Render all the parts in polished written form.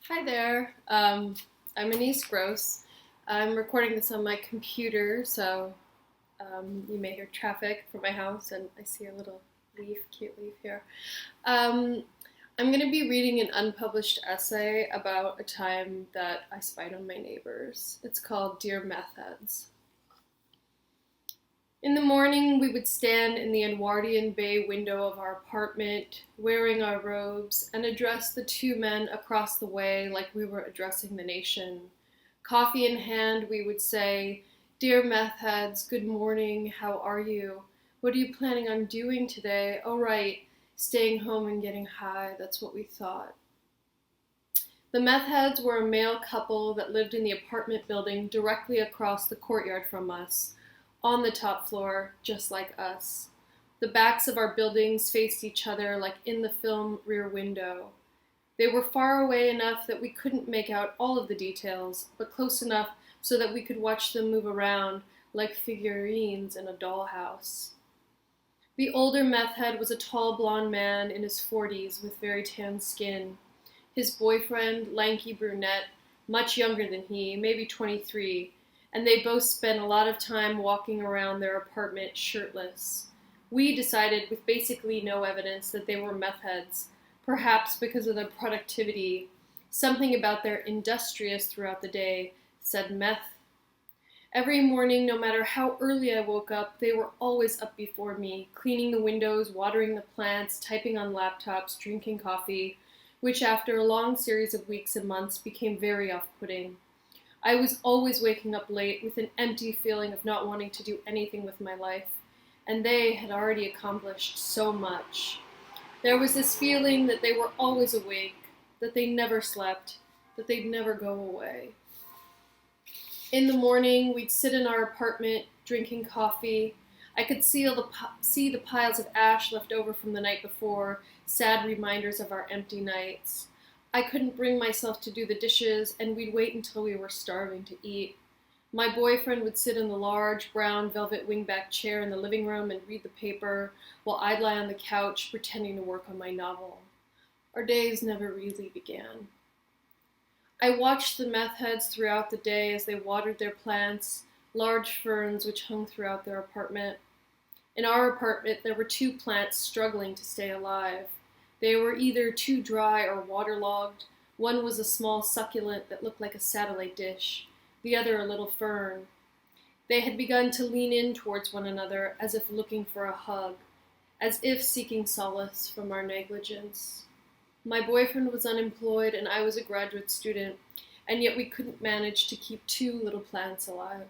Hi there. I'm Anisse. I'm recording this on my computer, so you may hear traffic from my house, and I see a little cute leaf here. Um, I'm going to be reading an unpublished essay about a time that I spied on my neighbors. It's called Dear Meth Heads. In the morning, we would stand in the Edwardian bay window of our apartment, wearing our robes, and address the two men across the way like we were addressing the nation. Coffee in hand, we would say, "Dear meth heads, good morning, how are you? What are you planning on doing today? Oh, right, staying home and getting high, that's what we thought." The meth heads were a male couple that lived in the apartment building directly across the courtyard from us, on the top floor, just like us. The backs of our buildings faced each other like in the film Rear Window. They were far away enough that we couldn't make out all of the details, but close enough so that we could watch them move around like figurines in a dollhouse. The older meth head was a tall blonde man in his 40s with very tan skin. His boyfriend, lanky brunette, much younger than he, maybe 23, and they both spent a lot of time walking around their apartment shirtless. We decided, with basically no evidence, that they were meth heads, perhaps because of their productivity. Something about their industrious throughout the day said meth. Every morning, no matter how early I woke up, they were always up before me, cleaning the windows, watering the plants, typing on laptops, drinking coffee, which after a long series of weeks and months became very off-putting. I was always waking up late with an empty feeling of not wanting to do anything with my life, and they had already accomplished so much. There was this feeling that they were always awake, that they never slept, that they'd never go away. In the morning, we'd sit in our apartment drinking coffee. I could see the piles of ash left over from the night before, sad reminders of our empty nights. I couldn't bring myself to do the dishes, and we'd wait until we were starving to eat. My boyfriend would sit in the large brown velvet wingback chair in the living room and read the paper, while I'd lie on the couch pretending to work on my novel. Our days never really began. I watched the meth heads throughout the day as they watered their plants, large ferns which hung throughout their apartment. In our apartment, there were two plants struggling to stay alive. They were either too dry or waterlogged. One was a small succulent that looked like a satellite dish, the other a little fern. They had begun to lean in towards one another as if looking for a hug, as if seeking solace from our negligence. My boyfriend was unemployed and I was a graduate student, and yet we couldn't manage to keep two little plants alive.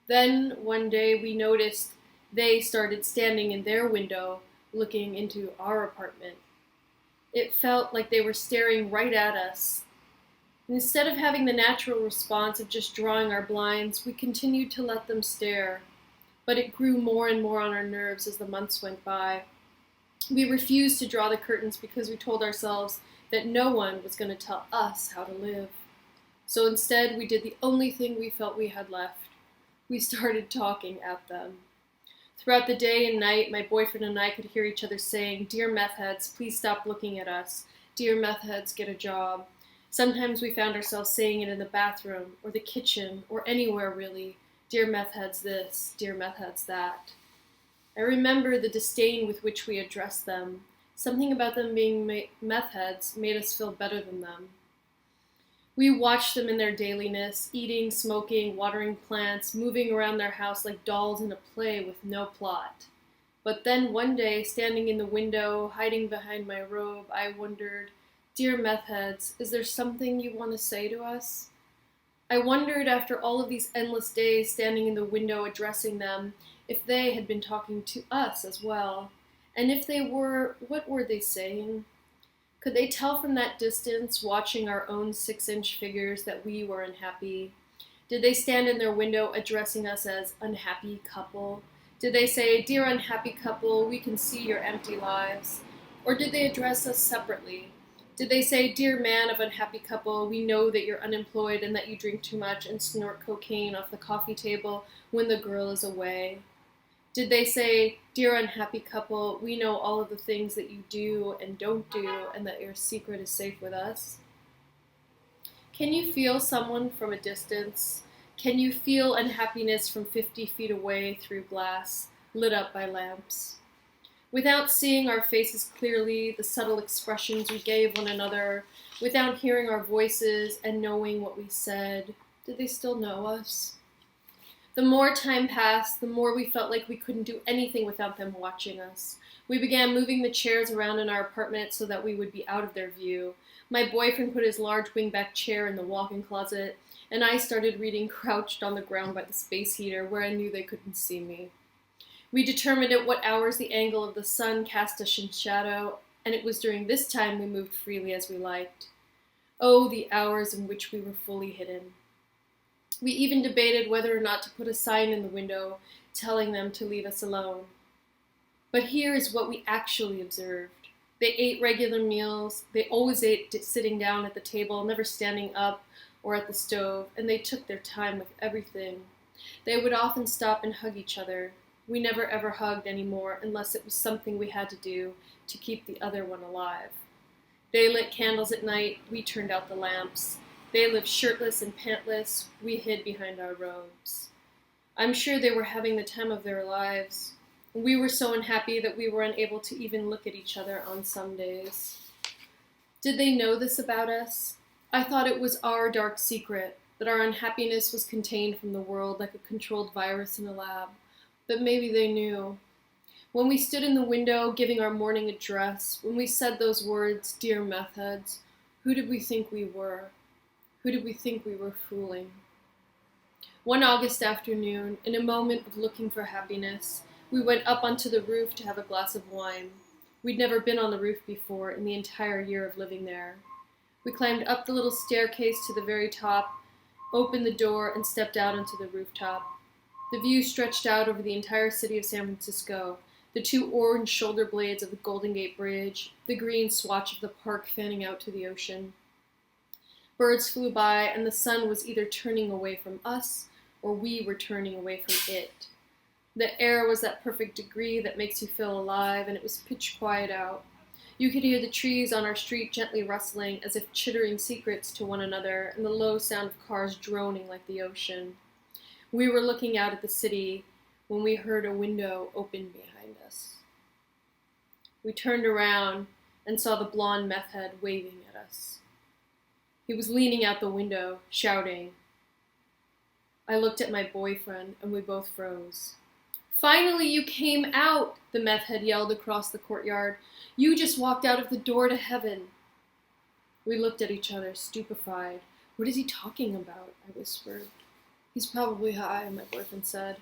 Then, one day, we noticed they started standing in their window, looking into our apartment. It felt like they were staring right at us. Instead of having the natural response of just drawing our blinds, we continued to let them stare. But it grew more and more on our nerves as the months went by. We refused to draw the curtains because we told ourselves that no one was going to tell us how to live. So instead, we did the only thing we felt we had left. We started talking at them. Throughout the day and night, my boyfriend and I could hear each other saying, "Dear meth heads, please stop looking at us. Dear meth heads, get a job." Sometimes we found ourselves saying it in the bathroom, or the kitchen, or anywhere really. "Dear meth heads this, dear meth heads that." I remember the disdain with which we addressed them. Something about them being meth heads made us feel better than them. We watched them in their dailiness, eating, smoking, watering plants, moving around their house like dolls in a play with no plot. But then one day, standing in the window, hiding behind my robe, I wondered, "Dear meth heads, is there something you want to say to us?" I wondered, after all of these endless days standing in the window addressing them, if they had been talking to us as well. And if they were, what were they saying? Could they tell from that distance, watching our own 6-inch figures, that we were unhappy? Did they stand in their window addressing us as unhappy couple? Did they say, "Dear unhappy couple, we can see your empty lives"? Or did they address us separately? Did they say, "Dear man of unhappy couple, we know that you're unemployed and that you drink too much and snort cocaine off the coffee table when the girl is away"? Did they say, "Dear unhappy couple, we know all of the things that you do and don't do, and that your secret is safe with us"? Can you feel someone from a distance? Can you feel unhappiness from 50 feet away through glass, lit up by lamps? Without seeing our faces clearly, the subtle expressions we gave one another, without hearing our voices and knowing what we said, did they still know us? The more time passed, the more we felt like we couldn't do anything without them watching us. We began moving the chairs around in our apartment so that we would be out of their view. My boyfriend put his large wingback chair in the walk-in closet, and I started reading crouched on the ground by the space heater where I knew they couldn't see me. We determined at what hours the angle of the sun cast us in shadow, and it was during this time we moved freely as we liked. Oh, the hours in which we were fully hidden. We even debated whether or not to put a sign in the window telling them to leave us alone. But here is what we actually observed. They ate regular meals. They always ate sitting down at the table, never standing up or at the stove, and they took their time with everything. They would often stop and hug each other. We never ever hugged anymore unless it was something we had to do to keep the other one alive. They lit candles at night. We turned out the lamps. They lived shirtless and pantless. We hid behind our robes. I'm sure they were having the time of their lives. We were so unhappy that we were unable to even look at each other on some days. Did they know this about us? I thought it was our dark secret, that our unhappiness was contained from the world like a controlled virus in a lab. But maybe they knew. When we stood in the window giving our morning address, when we said those words, "Dear meth heads," who did we think we were? Who did we think we were fooling? One August afternoon, in a moment of looking for happiness, we went up onto the roof to have a glass of wine. We'd never been on the roof before in the entire year of living there. We climbed up the little staircase to the very top, opened the door, and stepped out onto the rooftop. The view stretched out over the entire city of San Francisco, the two orange shoulder blades of the Golden Gate Bridge, the green swatch of the park fanning out to the ocean. Birds flew by, and the sun was either turning away from us, or we were turning away from it. The air was that perfect degree that makes you feel alive, and it was pitch quiet out. You could hear the trees on our street gently rustling, as if chittering secrets to one another, and the low sound of cars droning like the ocean. We were looking out at the city when we heard a window open behind us. We turned around and saw the blonde meth head waving at us. He was leaning out the window, shouting. I looked at my boyfriend, and we both froze. "Finally, you came out," the meth head yelled across the courtyard. "You just walked out of the door to heaven." We looked at each other, stupefied. "What is he talking about?" I whispered. "He's probably high," my boyfriend said.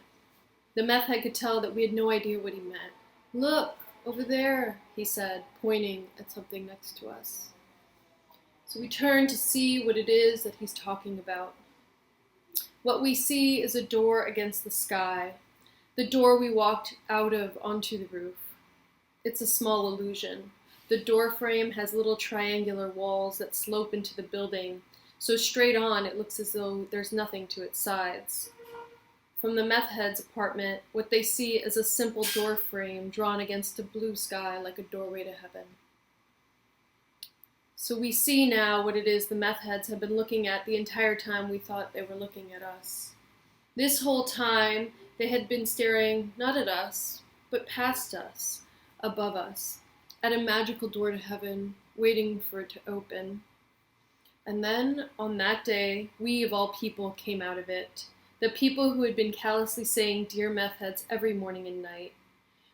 The meth head could tell that we had no idea what he meant. "Look, over there," he said, pointing at something next to us. So we turned to see what it is that he's talking about. What we see is a door against the sky, the door we walked out of onto the roof. It's a small illusion. The door frame has little triangular walls that slope into the building, so straight on it looks as though there's nothing to its sides. From the meth head's apartment, what they see is a simple door frame drawn against a blue sky like a doorway to heaven. So we see now what it is the meth heads have been looking at the entire time we thought they were looking at us. This whole time, they had been staring not at us, but past us, above us, at a magical door to heaven, waiting for it to open. And then, on that day, we of all people came out of it. The people who had been callously saying "Dear meth heads" every morning and night.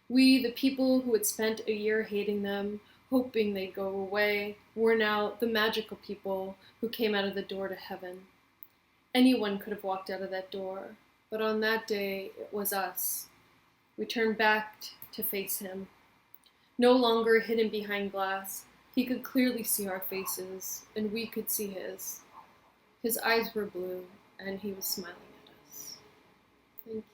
We, the people who had spent a year hating them, hoping they'd go away, were now the magical people who came out of the door to heaven. Anyone could have walked out of that door, but on that day it was us. We turned back to face him. No longer hidden behind glass, he could clearly see our faces, and we could see his. His eyes were blue, and he was smiling at us. Thank you.